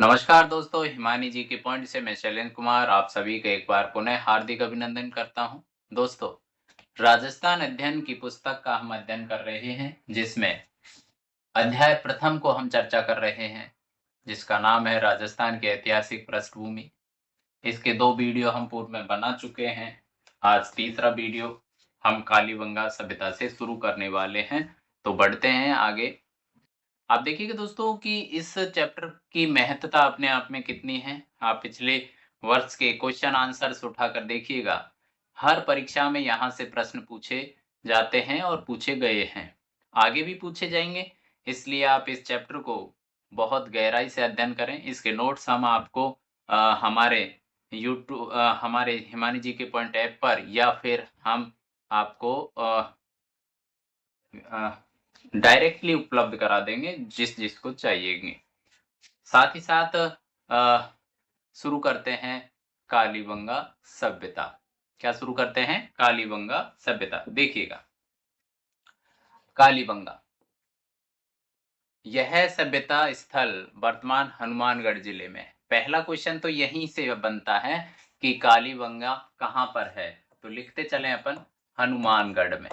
नमस्कार दोस्तों, हिमानी जी के पॉइंट से मैं शैलेंद्र कुमार आप सभी का एक बार पुनः हार्दिक अभिनंदन करता हूं। दोस्तों, राजस्थान अध्ययन की पुस्तक का हम अध्ययन कर रहे हैं, जिसमें अध्याय प्रथम को हम चर्चा कर रहे हैं, जिसका नाम है राजस्थान की ऐतिहासिक पृष्ठभूमि। इसके 2 वीडियो हम पूर्व में बना चुके हैं। आज तीसरा वीडियो हम कालीबंगा सभ्यता से शुरू करने वाले हैं। तो बढ़ते हैं आगे। आप देखिएगा दोस्तों कि इस चैप्टर की महत्ता अपने आप में कितनी है। आप पिछले वर्ष के क्वेश्चन आंसर्स उठाकर देखिएगा। हर परीक्षा में यहाँ से प्रश्न पूछे जाते हैं और पूछे गए हैं। आगे भी पूछे जाएंगे, इसलिए आप इस चैप्टर को बहुत गहराई से अध्ययन करें। इसके नोट्स हम आपको हमारे हमारे हिमानी जी के पॉइंट ऐप पर या फिर हम आपको डायरेक्टली उपलब्ध करा देंगे जिसको चाहिएगी। साथ ही साथ शुरू करते हैं कालीबंगा सभ्यता। क्या शुरू करते हैं? कालीबंगा सभ्यता। देखिएगा, कालीबंगा यह सभ्यता स्थल वर्तमान हनुमानगढ़ जिले में है। पहला क्वेश्चन तो यहीं से बनता है कि कालीबंगा कहाँ पर है। तो लिखते चलें अपन हनुमानगढ़ में।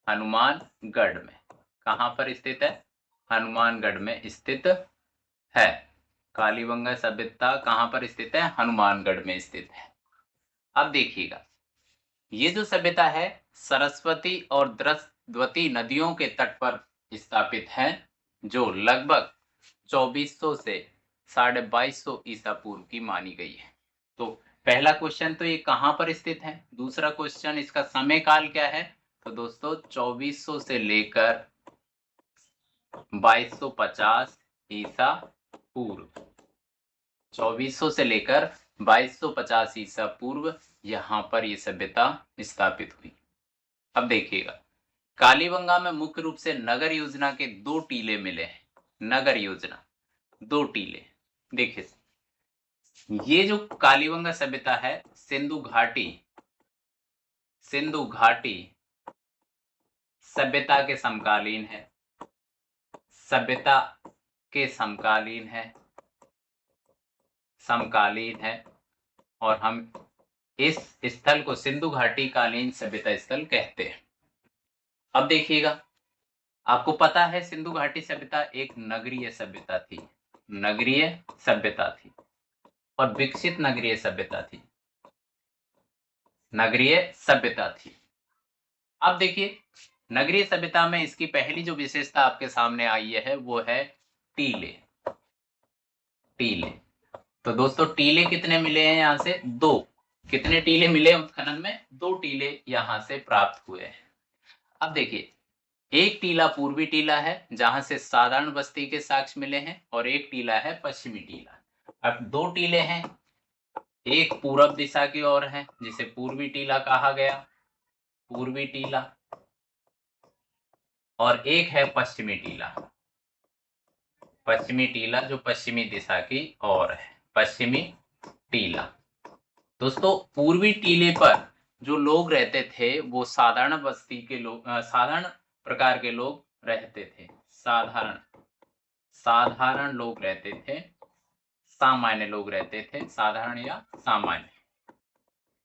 हनुमानगढ़ में कहाँ पर स्थित है? हनुमानगढ़ में स्थित है। कालीबंगा सभ्यता कहाँ पर स्थित है? हनुमानगढ़ में स्थित है। अब देखिएगा, ये जो सभ्यता है सरस्वती और द्रवती नदियों के तट पर स्थापित है, जो लगभग 2400 से 2250 ईसा पूर्व की मानी गई है। तो पहला क्वेश्चन तो ये कहाँ पर स्थित है। दूसरा क्वेश्चन, इसका समय काल क्या है। तो दोस्तों 2400 से लेकर 2250 ईसा पूर्व, 2400 से लेकर 2250 ईसा पूर्व यहाँ पर ये सभ्यता स्थापित हुई। अब देखिएगा, कालीबंगा में मुख्य रूप से नगर योजना के 2 टीले मिले हैं। नगर योजना 2 टीले। देखिए, ये जो कालीबंगा सभ्यता है सिंधु घाटी सभ्यता के समकालीन है। सभ्यता के समकालीन है और हम इस स्थल को सिंधु घाटी कालीन सभ्यता स्थल कहते हैं। अब देखिएगा, आपको पता है सिंधु घाटी सभ्यता एक नगरीय सभ्यता थी। नगरीय सभ्यता थी और विकसित नगरीय सभ्यता थी। नगरीय सभ्यता थी। अब देखिए, नगरीय सभ्यता में इसकी पहली जो विशेषता आपके सामने आई है वो है टीले। टीले। तो दोस्तों टीले कितने मिले हैं? यहाँ से 2। कितने टीले मिले उत्खनन में? 2 टीले यहाँ से प्राप्त हुए हैं। अब देखिए, एक टीला पूर्वी टीला है जहां से साधारण बस्ती के साक्ष्य मिले हैं और एक टीला है पश्चिमी टीला। अब 2 टीले हैं, एक पूरब दिशा की ओर है जिसे पूर्वी टीला कहा गया, पूर्वी टीला, और एक है पश्चिमी टीला। पश्चिमी टीला जो पश्चिमी दिशा की ओर है, पश्चिमी टीला। दोस्तों, पूर्वी टीले पर जो लोग रहते थे वो साधारण बस्ती के लोग, साधारण प्रकार के लोग रहते थे। साधारण लोग रहते थे, सामान्य लोग रहते थे, साधारण या सामान्य।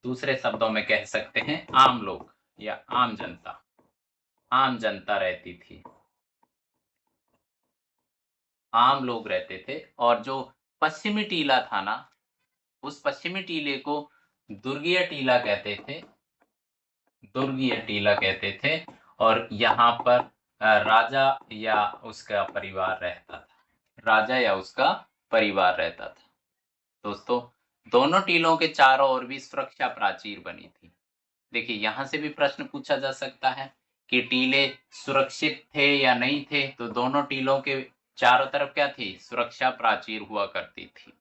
दूसरे शब्दों में कह सकते हैं आम लोग या आम जनता। आम जनता रहती थी, आम लोग रहते थे। और जो पश्चिमी टीला था ना, उस पश्चिमी टीले को दुर्गीय टीला कहते थे। दुर्गीय टीला कहते थे और यहाँ पर राजा या उसका परिवार रहता था। राजा या उसका परिवार रहता था। दोस्तों, दोनों टीलों के चारों ओर भी सुरक्षा प्राचीर बनी थी। देखिए, यहाँ से भी प्रश्न पूछा जा सकता है कि टीले सुरक्षित थे या नहीं थे। तो दोनों टीलों के चारों तरफ क्या थी? सुरक्षा प्राचीर हुआ करती थी।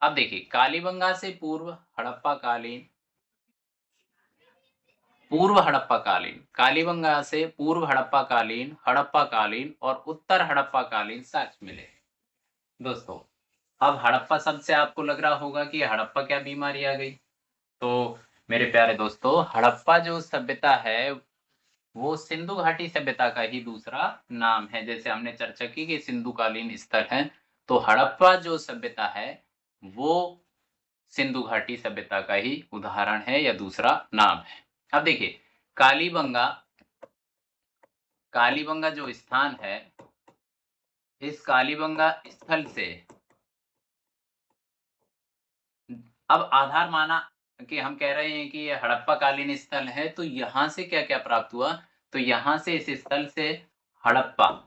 अब देखिए, कालीबंगा से पूर्व हड़प्पा कालीन, कालीबंगा से पूर्व हड़प्पा कालीन और उत्तर हड़प्पा कालीन साक्ष्य मिले। दोस्तों, अब हड़प्पा शब्द से आपको लग रहा होगा कि हड़प्पा क्या बीमारी आ गई। तो मेरे प्यारे दोस्तों, हड़प्पा जो सभ्यता है वो सिंधु घाटी सभ्यता का ही दूसरा नाम है। जैसे हमने चर्चा की कि सिंधु कालीन स्थल है, तो हड़प्पा जो सभ्यता है वो सिंधु घाटी सभ्यता का ही उदाहरण है या दूसरा नाम है। अब देखिए कालीबंगा कालीबंगा जो स्थान है, इस कालीबंगा स्थल से अब आधार माना कि हम कह रहे हैं कि ये हड़प्पा कालीन स्थल है, तो यहाँ से क्या-क्या प्राप्त हुआ? तो यहाँ से इस स्थल से हड़प्पा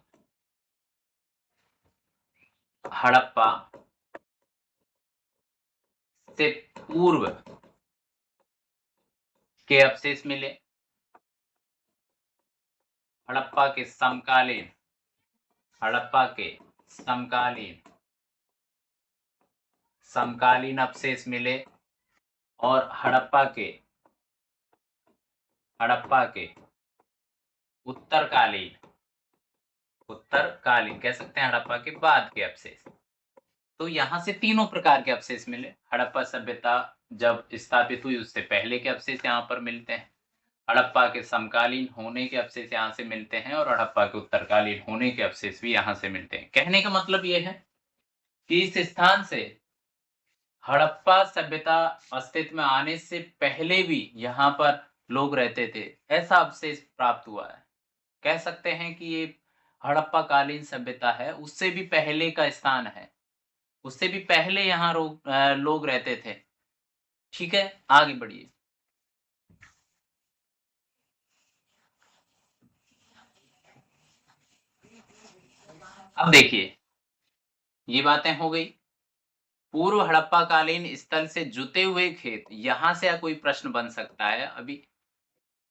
हड़प्पा से पूर्व के अवशेष मिले। हड़प्पा के समकालीन हड़प्पा के समकालीन समकालीन अवशेष मिले और हड़प्पा के उत्तरकालीन कह सकते हैं हड़प्पा के बाद के अवशेष। तो यहाँ से तीनों प्रकार के अवशेष मिले। हड़प्पा सभ्यता जब स्थापित हुई उससे पहले के अवशेष यहाँ पर मिलते हैं। हड़प्पा के समकालीन होने के अवशेष यहाँ से मिलते हैं और हड़प्पा के उत्तरकालीन होने के अवशेष भी यहाँ से मिलते हैं। कहने का मतलब ये है कि इस स्थान से हड़प्पा सभ्यता अस्तित्व में आने से पहले भी यहाँ पर लोग रहते थे, ऐसा अवशेष प्राप्त हुआ है। कह सकते हैं कि ये हड़प्पा कालीन सभ्यता है, उससे भी पहले का स्थान है। उससे भी पहले यहाँ लोग रहते थे। ठीक है, आगे बढ़िए। अब देखिए, ये बातें हो गई। पूर्व हड़प्पा कालीन स्थल से जुते हुए खेत, यहाँ से कोई प्रश्न बन सकता है। अभी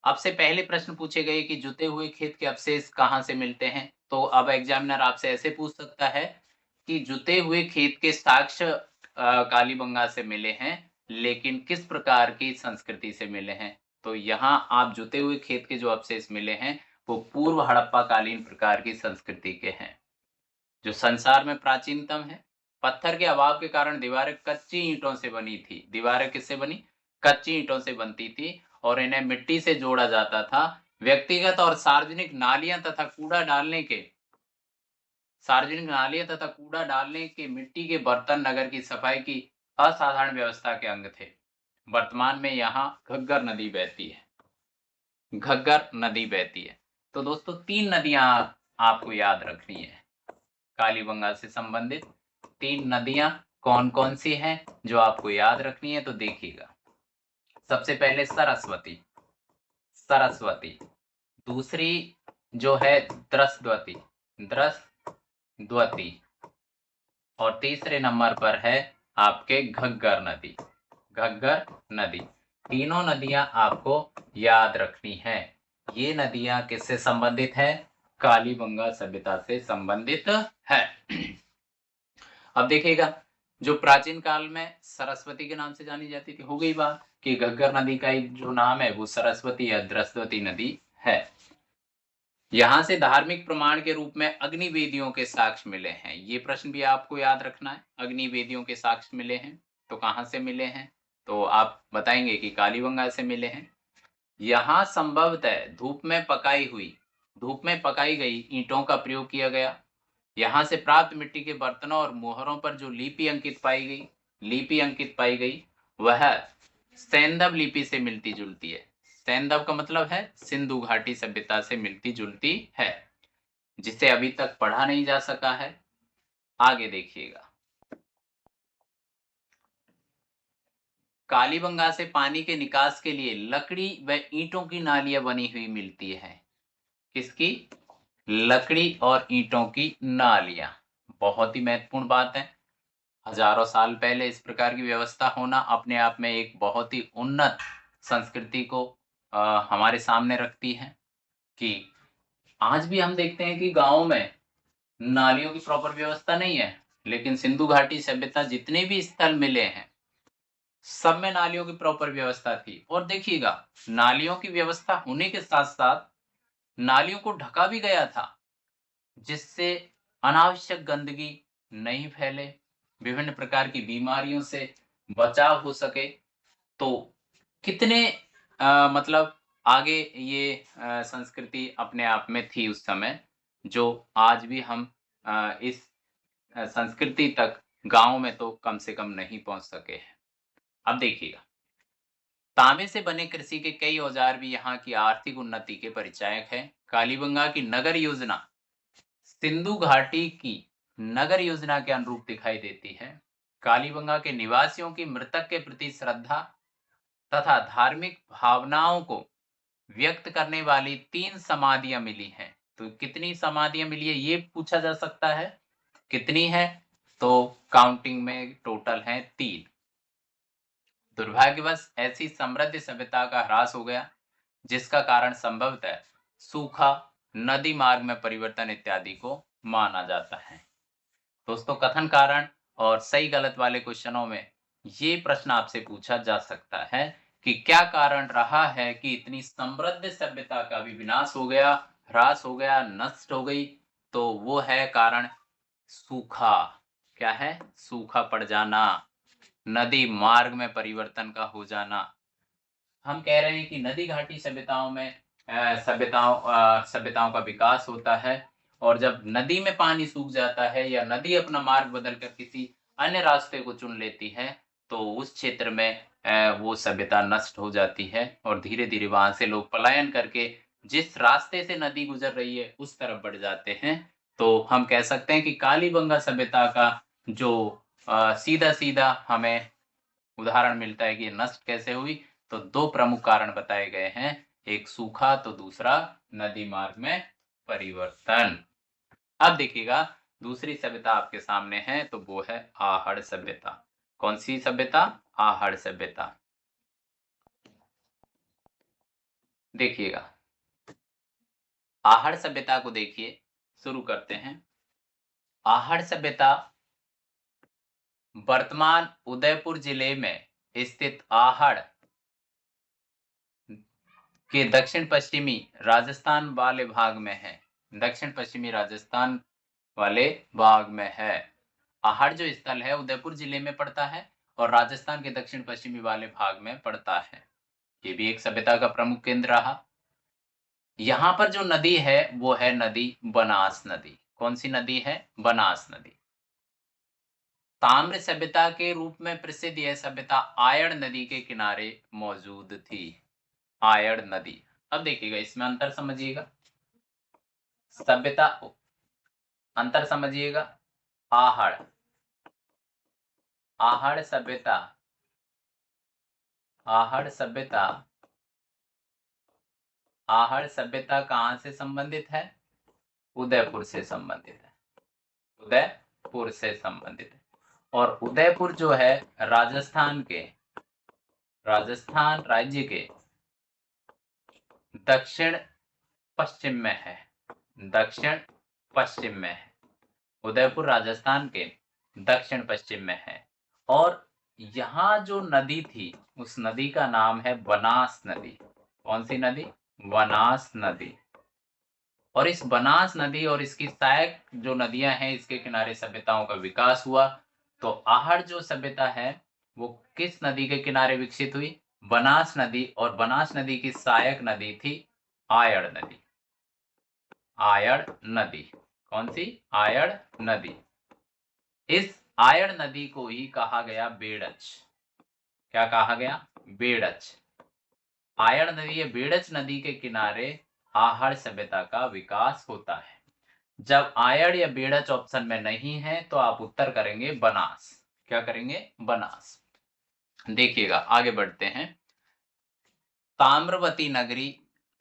आपसे पहले प्रश्न पूछे गए कि जुते हुए खेत के अवशेष कहाँ से मिलते हैं, तो अब एग्जामिनर आपसे ऐसे पूछ सकता है कि जुते हुए खेत के साक्ष्य कालीबंगा से मिले हैं, लेकिन किस प्रकार की संस्कृति से मिले हैं? तो यहाँ आप जुते हुए खेत के जो अवशेष मिले हैं, वो पूर्व हड़प्पा कालीन प्रकार की संस्कृति के हैं, जो संसार में प्राचीनतम है। पत्थर के अभाव के कारण दीवारें कच्ची ईंटों से बनी थी। दीवारें किससे बनी? कच्ची ईंटों से बनती थी और इन्हें मिट्टी से जोड़ा जाता था। व्यक्तिगत और सार्वजनिक नालियां तथा कूड़ा डालने के मिट्टी के बर्तन नगर की सफाई की असाधारण व्यवस्था के अंग थे। वर्तमान में यहाँ घग्गर नदी बहती है। तो दोस्तों 3 नदियां आपको याद रखनी है कालीबंगा से संबंधित। 3 नदियां कौन-कौन सी हैं जो आपको याद रखनी है, तो देखिएगा। सबसे पहले सरस्वती, दूसरी जो है द्रस्द्वती और तीसरे नंबर पर है आपके घग्गर नदी। तीनों नदियां आपको याद रखनी है। ये नदियां किससे संबंधित है? कालीबंगा सभ्यता से संबंधित है। अब देखिएगा, जो प्राचीन काल में सरस्वती के नाम से जानी जाती थी, हो गई बात कि घग्गर नदी का जो नाम है वो सरस्वती या द्रस्वती नदी है। यहां से धार्मिक प्रमाण के रूप में अग्निवेदियों के साक्ष्य मिले हैं। ये प्रश्न भी आपको याद रखना है। अग्निवेदियों के साक्ष्य मिले हैं, तो कहां से मिले हैं? तो आप बताएंगे कि कालीबंगा से मिले हैं। यहाँ संभवतः धूप में पकाई गई ईंटों का प्रयोग किया गया। यहाँ से प्राप्त मिट्टी के बर्तनों और मोहरों पर जो लिपि अंकित पाई गई वह सैंधव लिपि से मिलती जुलती है। सैंधव का मतलब है सिंधु घाटी सभ्यता से मिलती जुलती है, जिसे अभी तक पढ़ा नहीं जा सका है। आगे देखिएगा, कालीबंगा से पानी के निकास के लिए लकड़ी व ईंटों की नालियां बनी हुई मिलती है। किसकी? लकड़ी और ईंटों की नालियां। बहुत ही महत्वपूर्ण बात है। हजारों साल पहले इस प्रकार की व्यवस्था होना अपने आप में एक बहुत ही उन्नत संस्कृति को हमारे सामने रखती है कि आज भी हम देखते हैं कि गाँव में नालियों की प्रॉपर व्यवस्था नहीं है, लेकिन सिंधु घाटी सभ्यता जितने भी स्थल मिले हैं, सब में नालियों की प्रॉपर व्यवस्था थी। और देखिएगा, नालियों की व्यवस्था होने के साथ-साथ नालियों को ढका भी गया था, जिससे अनावश्यक गंदगी नहीं फैले, विभिन्न प्रकार की बीमारियों से बचाव हो सके। तो कितने मतलब आगे ये संस्कृति अपने आप में थी उस समय, जो आज भी हम इस संस्कृति तक गाँव में तो कम से कम नहीं पहुँच सके हैं। अब देखिएगा, तांबे से बने कृषि के कई औजार भी यहाँ की आर्थिक उन्नति के परिचायक हैं। कालीबंगा की नगर योजना सिंधु घाटी की नगर योजना के अनुरूप दिखाई देती है। कालीबंगा के निवासियों की मृतक के प्रति श्रद्धा तथा धार्मिक भावनाओं को व्यक्त करने वाली 3 समाधियां मिली हैं। तो कितनी समाधियां मिली है ये पूछा जा सकता है। कितनी है? तो काउंटिंग में टोटल है 3। दुर्भाग्यवश ऐसी समृद्ध सभ्यता का ह्रास हो गया, जिसका कारण संभवतः सूखा, नदी मार्ग में परिवर्तन इत्यादि को माना जाता है। दोस्तों, कथन कारण और सही गलत वाले क्वेश्चनों में ये प्रश्न आपसे पूछा जा सकता है कि क्या कारण रहा है कि इतनी समृद्ध सभ्यता का भी विनाश हो गया, ह्रास हो गया, नष्ट हो गई। तो वो है कारण सूखा। क्या है? सूखा पड़ जाना, नदी मार्ग में परिवर्तन का हो जाना। हम कह रहे हैं कि नदी घाटी सभ्यताओं में सभ्यताओं का विकास होता है, और जब नदी में पानी सूख जाता है या नदी अपना मार्ग बदलकर किसी अन्य रास्ते को चुन लेती है, तो उस क्षेत्र में वो सभ्यता नष्ट हो जाती है और धीरे-धीरे वहां से लोग पलायन करके जिस रास्ते से नदी गुजर रही है उस तरफ बढ़ जाते हैं। तो हम कह सकते हैं कि कालीबंगा सभ्यता का जो सीधा-सीधा हमें उदाहरण मिलता है कि ये नष्ट कैसे हुई, तो 2 प्रमुख कारण बताए गए हैं, एक सूखा तो दूसरा नदी मार्ग में परिवर्तन। अब देखिएगा, दूसरी सभ्यता आपके सामने है, तो वो है आहड़ सभ्यता। कौन सी सभ्यता? आहड़ सभ्यता। देखिएगा, आहड़ सभ्यता को देखिए, शुरू करते हैं। आहड़ सभ्यता वर्तमान उदयपुर जिले में स्थित आहड़ के दक्षिण पश्चिमी राजस्थान वाले भाग में है। दक्षिण पश्चिमी राजस्थान वाले भाग में है। आहड़ जो स्थल है उदयपुर जिले में पड़ता है और राजस्थान के दक्षिण पश्चिमी वाले भाग में पड़ता है। ये भी एक सभ्यता का प्रमुख केंद्र रहा। यहाँ पर जो नदी है वो है नदी बनास नदी। कौन सी नदी है? बनास नदी। ताम्र सभ्यता के रूप में प्रसिद्ध यह सभ्यता आयड़ नदी के किनारे मौजूद थी। आयड़ नदी। अब देखिएगा, इसमें अंतर समझिएगा। सभ्यता अंतर समझिएगा। आहड़, आहड़ सभ्यता, आहड़ सभ्यता, आहड़ सभ्यता कहां से संबंधित है? उदयपुर से संबंधित है। उदयपुर से संबंधित है। और उदयपुर जो है राजस्थान के, राजस्थान राज्य के दक्षिण पश्चिम में है। दक्षिण पश्चिम में है। उदयपुर राजस्थान के दक्षिण पश्चिम में है। और यहाँ जो नदी थी उस नदी का नाम है बनास नदी। कौन सी नदी? बनास नदी। और इस बनास नदी और इसकी सहायक जो नदियां हैं इसके किनारे सभ्यताओं का विकास हुआ। तो आहड़ जो सभ्यता है वो किस नदी के किनारे विकसित हुई? बनास नदी। और बनास नदी की सहायक नदी थी आयड़ नदी। आयड़ नदी। कौन सी? आयड़ नदी। इस आयड़ नदी को ही कहा गया बेड़च। क्या कहा गया? बेड़च। आयड़ नदी या बेड़च नदी के किनारे आहड़ सभ्यता का विकास होता है। जब आयड़ या बेड़च ऑप्शन में नहीं है तो आप उत्तर करेंगे बनास। क्या करेंगे? बनास। देखिएगा, आगे बढ़ते हैं। ताम्रवती नगरी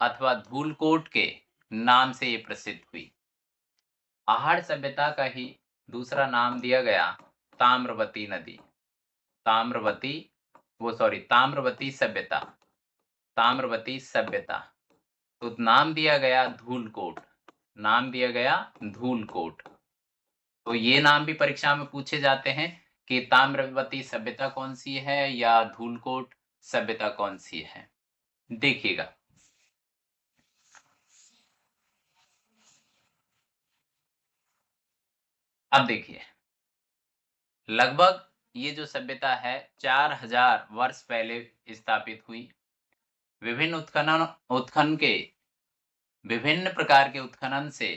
अथवा धूलकोट के नाम से ये प्रसिद्ध हुई। आहड़ सभ्यता का ही दूसरा नाम दिया गया ताम्रवती नदी। ताम्रवती ताम्रवती सभ्यता। ताम्रवती सभ्यता। तो नाम दिया गया धूलकोट। नाम दिया गया धूलकोट। तो ये नाम भी परीक्षा में पूछे जाते हैं कि ताम्रवती सभ्यता कौन सी है या धूलकोट सभ्यता कौन सी है। देखिएगा, अब देखिए, लगभग ये जो सभ्यता है 4000 वर्ष पहले स्थापित हुई। विभिन्न उत्खनन के विभिन्न प्रकार के उत्खनन से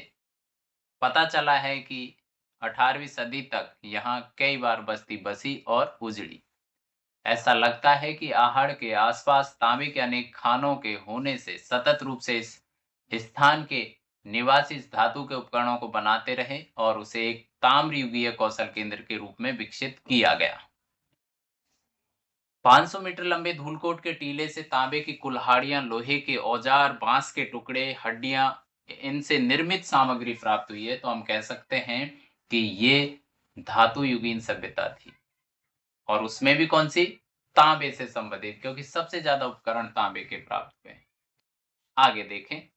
पता चला है कि 18वीं सदी तक यहाँ कई बार बस्ती बसी और उजड़ी। ऐसा लगता है कि आहड़ के आसपास तांबे के अनेक खानों के होने से सतत रूप से इस स्थान के निवासी इस धातु के उपकरणों को बनाते रहे और उसे एक ताम्रयुगीय कौशल केंद्र के रूप में विकसित किया गया। 500 मीटर लंबे धूलकोट के टीले से तांबे की कुल्हाड़ियां, लोहे के औजार, बांस के टुकड़े, हड्डियां, इनसे निर्मित सामग्री प्राप्त हुई है। तो हम कह सकते हैं कि ये धातु युगीन सभ्यता थी और उसमें भी कौन सी, तांबे से संबंधित, क्योंकि सबसे ज्यादा उपकरण तांबे के प्राप्त हुए। आगे देखें।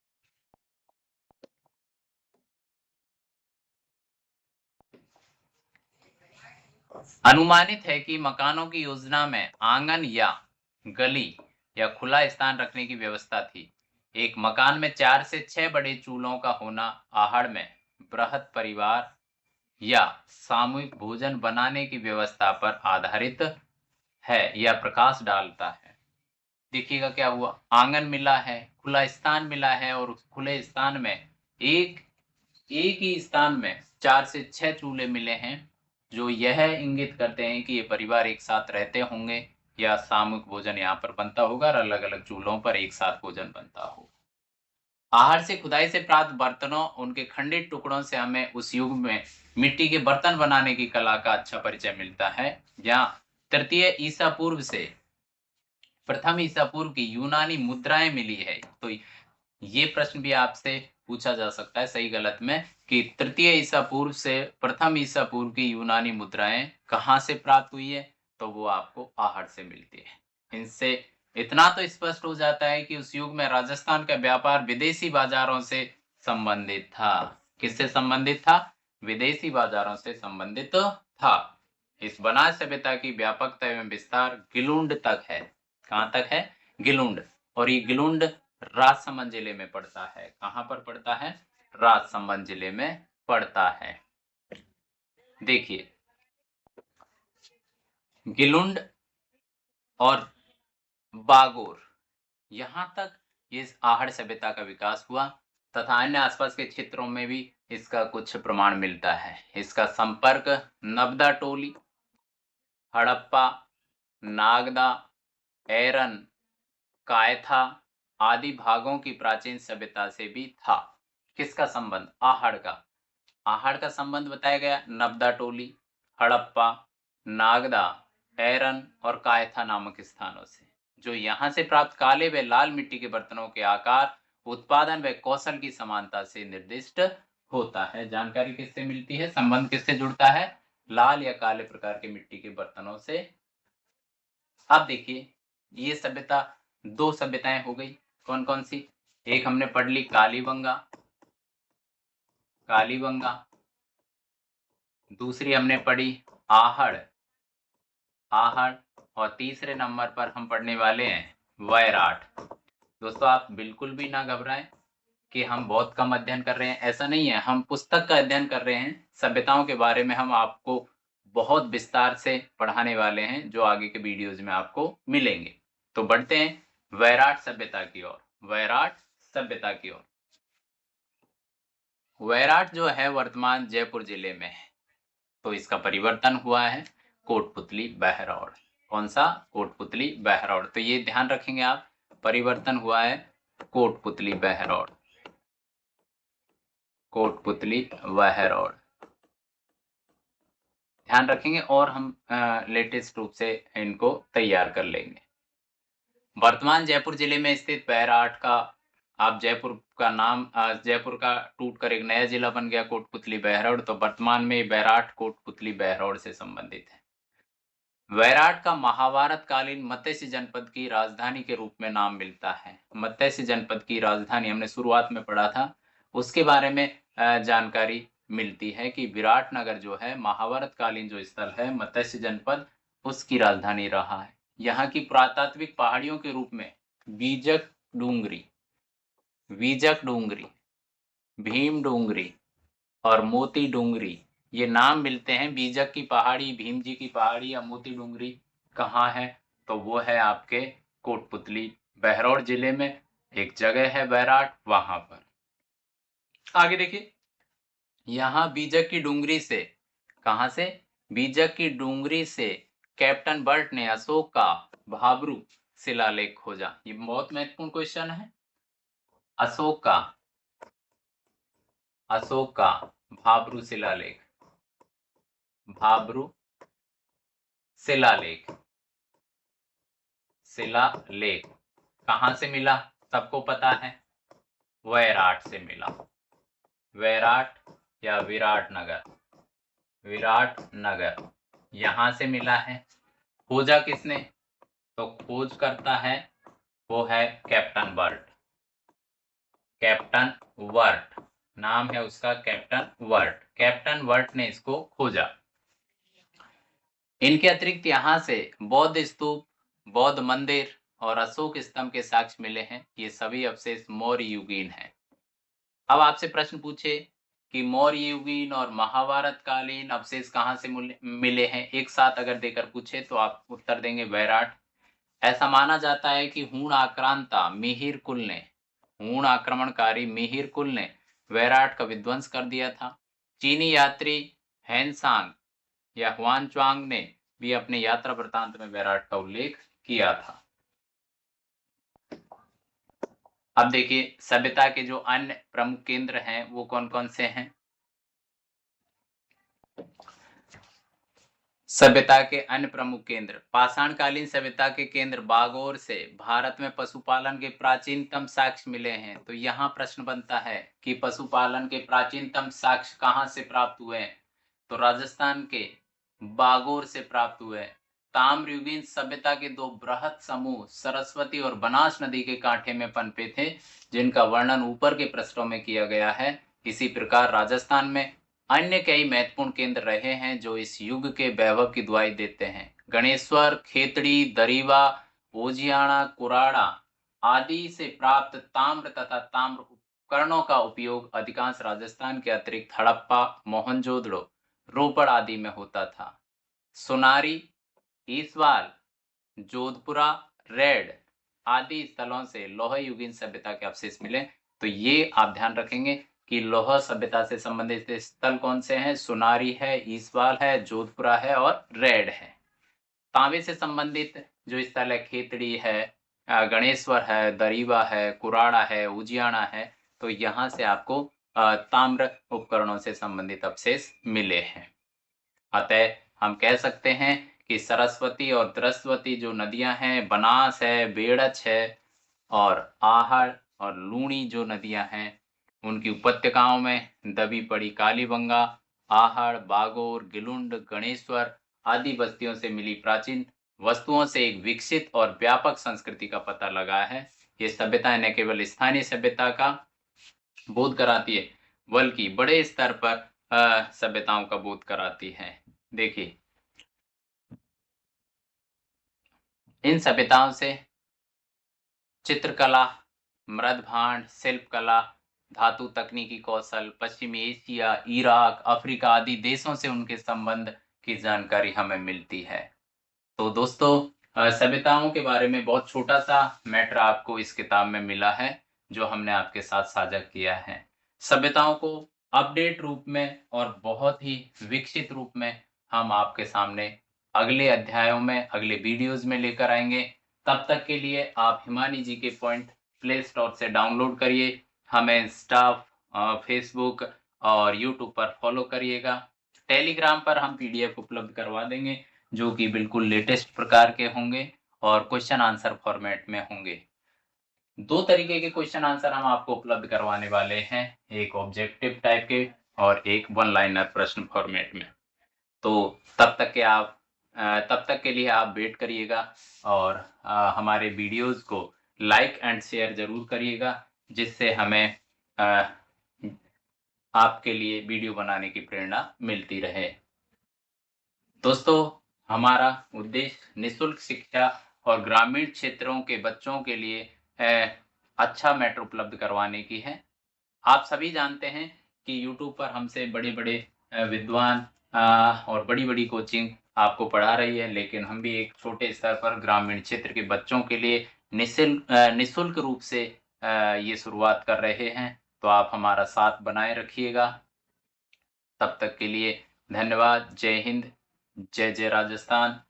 अनुमानित है कि मकानों की योजना में आंगन या गली या खुला स्थान रखने की व्यवस्था थी। एक मकान में 4 से 6 बड़े चूल्हों का होना आहड़ में बृहत परिवार या सामूहिक भोजन बनाने की व्यवस्था पर आधारित है या प्रकाश डालता है। देखिएगा क्या हुआ, आंगन मिला है, खुला स्थान मिला है और उस खुले स्थान में एक एक ही स्थान में 4 से 6 चूल्हे मिले हैं, जो यह इंगित करते हैं कि ये परिवार एक साथ रहते होंगे या सामूहिक भोजन यहाँ पर बनता होगा और अलग अलग चूल्हों पर एक साथ भोजन बनता होगा। आहड़ से खुदाई से प्राप्त बर्तनों, उनके खंडित टुकड़ों से हमें उस युग में मिट्टी के बर्तन बनाने की कला का अच्छा परिचय मिलता है। यहाँ तृतीय ईसा पूर्व से प्रथम ईसा पूर्व की यूनानी मुद्राएं मिली है। तो ये प्रश्न भी आपसे पूछा जा सकता है सही गलत में कि तृतीय ईसा पूर्व से प्रथम ईसा पूर्व की यूनानी मुद्राएं कहाँ से प्राप्त हुई है, तो वो आपको आहड़ से मिलती है। इनसे इतना तो स्पष्ट हो जाता है कि उस युग में राजस्थान का व्यापार विदेशी बाजारों से संबंधित था। किससे संबंधित था? विदेशी बाजारों से संबंधित था। इस बनास सभ्यता की व्यापकता एवं विस्तार गिलुंड तक है। कहाँ तक है? गिलुंड। और ये गिलुंड राजसमंद जिले में पड़ता है। कहाँ पर पड़ता है? राजसमंद जिले में पड़ता है। देखिए, गिलुंड और बागोर, यहाँ तक ये आहड़ सभ्यता का विकास हुआ तथा अन्य आसपास के क्षेत्रों में भी इसका कुछ प्रमाण मिलता है। इसका संपर्क नबदा टोली, हड़प्पा, नागदा, एरन, कायथा आदि भागों की प्राचीन सभ्यता से भी था। किसका संबंध? आहड़ का। आहड़ का संबंध बताया गया नबदा टोली, हड़प्पा, नागदा, एरन और कायथा नामक स्थानों से। जो यहाँ से प्राप्त काले व लाल मिट्टी के बर्तनों के आकार, उत्पादन व कौशल की समानता से निर्दिष्ट होता है। जानकारी किससे मिलती है? संबंध किससे जुड़ता है? लाल या काले प्रकार के मिट्टी के बर्तनों से। अब देखिए, ये सभ्यता, दो सभ्यताएं हो गई। कौन कौन सी? एक हमने पढ़ ली कालीबंगा, कालीबंगा। दूसरी हमने पढ़ी आहड़, आहड़। और तीसरे नंबर पर हम पढ़ने वाले हैं वैराट। दोस्तों, आप बिल्कुल भी ना घबराएं कि हम बहुत कम अध्ययन कर रहे हैं, ऐसा नहीं है। हम पुस्तक का अध्ययन कर रहे हैं। सभ्यताओं के बारे में हम आपको बहुत विस्तार से पढ़ाने वाले हैं, जो आगे के वीडियोज में आपको मिलेंगे। तो बढ़ते हैं वैराट सभ्यता की ओर। वैराट सभ्यता की ओर। वैराट जो है वर्तमान जयपुर जिले में है। तो इसका परिवर्तन हुआ है कोटपुतली बहरौड़। कौन सा? कोटपुतली बहरौड़। तो ये ध्यान रखेंगे आप, परिवर्तन हुआ है कोटपुतली बहरौड़, कोटपुतली बहरौड़। ध्यान रखेंगे और हम लेटेस्ट रूप से इनको तैयार कर लेंगे। वर्तमान जयपुर जिले में स्थित बैराट का, आप जयपुर का नाम, जयपुर का टूट कर एक नया जिला बन गया कोटपुतली बहरौड़। तो वर्तमान में बैराट कोटपुतली बहरौड़ से संबंधित है। वैराट का महाभारत कालीन मत्स्य जनपद की राजधानी के रूप में नाम मिलता है। मत्स्य जनपद की राजधानी हमने शुरुआत में पढ़ा था, उसके बारे में जानकारी मिलती है कि विराटनगर जो है महाभारत कालीन जो स्थल है मत्स्य जनपद, उसकी राजधानी रहा है। यहाँ की पुरातात्विक पहाड़ियों के रूप में बीजक डूंगरी, वीजक डूंगरी, भीम डूंगरी और मोती डूंगरी, ये नाम मिलते हैं। बीजक की पहाड़ी, भीम जी की पहाड़ी या मोती डूंगरी कहाँ है? तो वो है आपके कोटपुतली बहरौड़ जिले में एक जगह है बैराट, वहां पर। आगे देखिए, यहाँ बीजक की डूंगरी से, कहाँ से? बीजक की डूंगरी से कैप्टन बर्ट ने अशोक का भाब्रू शिलालेख खोजा। ये बहुत महत्वपूर्ण क्वेश्चन है। अशोक का भाब्रू शिलालेख, भाब्रू शिलालेख, शिलालेख कहाँ से मिला? सबको पता है, वैराट से मिला। वैराट या विराट नगर, विराट नगर यहां से मिला है। खोजा किसने? तो खोज करता है वो है कैप्टन बर्ट, कैप्टन वर्ट नाम है उसका, कैप्टन वर्ट। कैप्टन वर्ट ने इसको खोजा। इनके अतिरिक्त यहाँ से बौद्ध स्तूप, बौद्ध मंदिर और अशोक स्तंभ के साक्ष्य मिले हैं। ये सभी अवशेष मौर्य युगीन हैं। अब आपसे प्रश्न पूछे कि मौर्य युगीन और महाभारत कालीन अवशेष कहाँ से मिले हैं, एक साथ अगर देकर पूछे तो आप उत्तर देंगे वैराट। ऐसा माना जाता है कि हूण आक्रांता मिहिर कुल ने, हूण आक्रमणकारी मिहिर कुल ने वैराट का विध्वंस कर दिया था। चीनी यात्री हैनसांग या हुआनच्वांग ने भी अपने यात्रा वृतांत में वैराट का उल्लेख किया था। अब देखिए सभ्यता के जो अन्य प्रमुख केंद्र हैं वो कौन कौन से हैं। सभ्यता के अन्य प्रमुख केंद्र, पाषाणकालीन सभ्यता के केंद्र बागोर से भारत में पशुपालन के प्राचीनतम साक्ष्य मिले हैं। तो यहाँ प्रश्न बनता है कि पशुपालन के प्राचीनतम साक्ष्य कहाँ से प्राप्त हुए हैं? तो राजस्थान के बागोर से प्राप्त हुए। ताम्रयुगीन सभ्यता के दो बृहत समूह सरस्वती और बनास नदी के कांठे में पनपे थे, जिनका वर्णन ऊपर के पृष्ठों में किया गया है। इसी प्रकार राजस्थान में अन्य कई महत्वपूर्ण केंद्र रहे हैं जो इस युग के वैभव की दुहाई देते हैं। गणेश्वर, खेतड़ी, दरीवा, ओजियाना, कुराड़ा आदि से प्राप्त ताम्र तथा ताम्र उपकरणों का उपयोग अधिकांश राजस्थान के अतिरिक्त हड़प्पा, मोहनजोदड़ो, रोपड़ आदि में होता था। सोनारी, ईसवाल, जोधपुरा, रेड आदि स्थलों से लौह युगीन सभ्यता के अवशेष मिले। तो ये आप ध्यान रखेंगे कि लौह सभ्यता से संबंधित स्थल कौन से हैं? सोनारी है, ईसवाल है, जोधपुरा है और रेड है। तांबे से संबंधित जो स्थल है खेतड़ी है, गणेश्वर है, दरीवा है, कुराड़ा है, उजियाना है। तो यहाँ से आपको ताम्र उपकरणों से संबंधित अवशेष मिले हैं। अतः हम कह सकते हैं कि सरस्वती और द्रस्वती जो नदियां हैं, बनास है, बेड़च है और आहड़ और लूणी जो नदियां हैं, उनकी उपत्यकाओं में दबी पड़ी कालीबंगा, आहड़, बागोर, गिलुंड, गणेश्वर आदि बस्तियों से मिली प्राचीन वस्तुओं से एक विकसित और व्यापक संस्कृति का पता लगा है। ये सभ्यताएं न केवल स्थानीय सभ्यता का बोध कराती है बल्कि बड़े स्तर पर सभ्यताओं का बोध कराती है। देखिए इन सभ्यताओं से चित्रकला, मृदभांड, शिल्पकला, धातु तकनीकी कौशल, पश्चिमी एशिया, इराक, अफ्रीका आदि देशों से उनके संबंध की जानकारी हमें मिलती है। तो दोस्तों सभ्यताओं के बारे में बहुत छोटा सा मैटर आपको इस किताब में मिला है जो हमने आपके साथ साझा किया है। सभ्यताओं को अपडेट रूप में और बहुत ही विकसित रूप में हम आपके सामने अगले अध्यायों में, अगले वीडियोस में लेकर आएंगे। तब तक के लिए आप हिमानी जी के पॉइंट प्ले स्टोर से डाउनलोड करिए, हमें इंस्टा, फेसबुक और यूट्यूब पर फॉलो करिएगा। टेलीग्राम पर हम पीडीएफ उपलब्ध करवा देंगे जो कि बिल्कुल लेटेस्ट प्रकार के होंगे और क्वेश्चन आंसर फॉर्मेट में होंगे। दो तरीके के क्वेश्चन आंसर हम आपको उपलब्ध करवाने वाले हैं, एक ऑब्जेक्टिव टाइप के और एक वन लाइनर प्रश्न फॉर्मेट में। तो तब तक के लिए आप वेट करिएगा और हमारे वीडियोस को लाइक एंड शेयर जरूर करिएगा, जिससे हमें आपके लिए वीडियो बनाने की प्रेरणा मिलती रहे। दोस्तों हमारा उद्देश्य निःशुल्क शिक्षा और ग्रामीण क्षेत्रों के बच्चों के लिए अच्छा मैटर उपलब्ध करवाने की है। आप सभी जानते हैं कि YouTube पर हमसे बड़े-बड़े विद्वान और बड़ी-बड़ी कोचिंग आपको पढ़ा रही है, लेकिन हम भी एक छोटे स्तर पर ग्रामीण क्षेत्र के बच्चों के लिए निःशुल्क रूप से ये शुरुआत कर रहे हैं। तो आप हमारा साथ बनाए रखिएगा। तब तक के लिए धन्यवाद। जय हिंद, जय जय राजस्थान।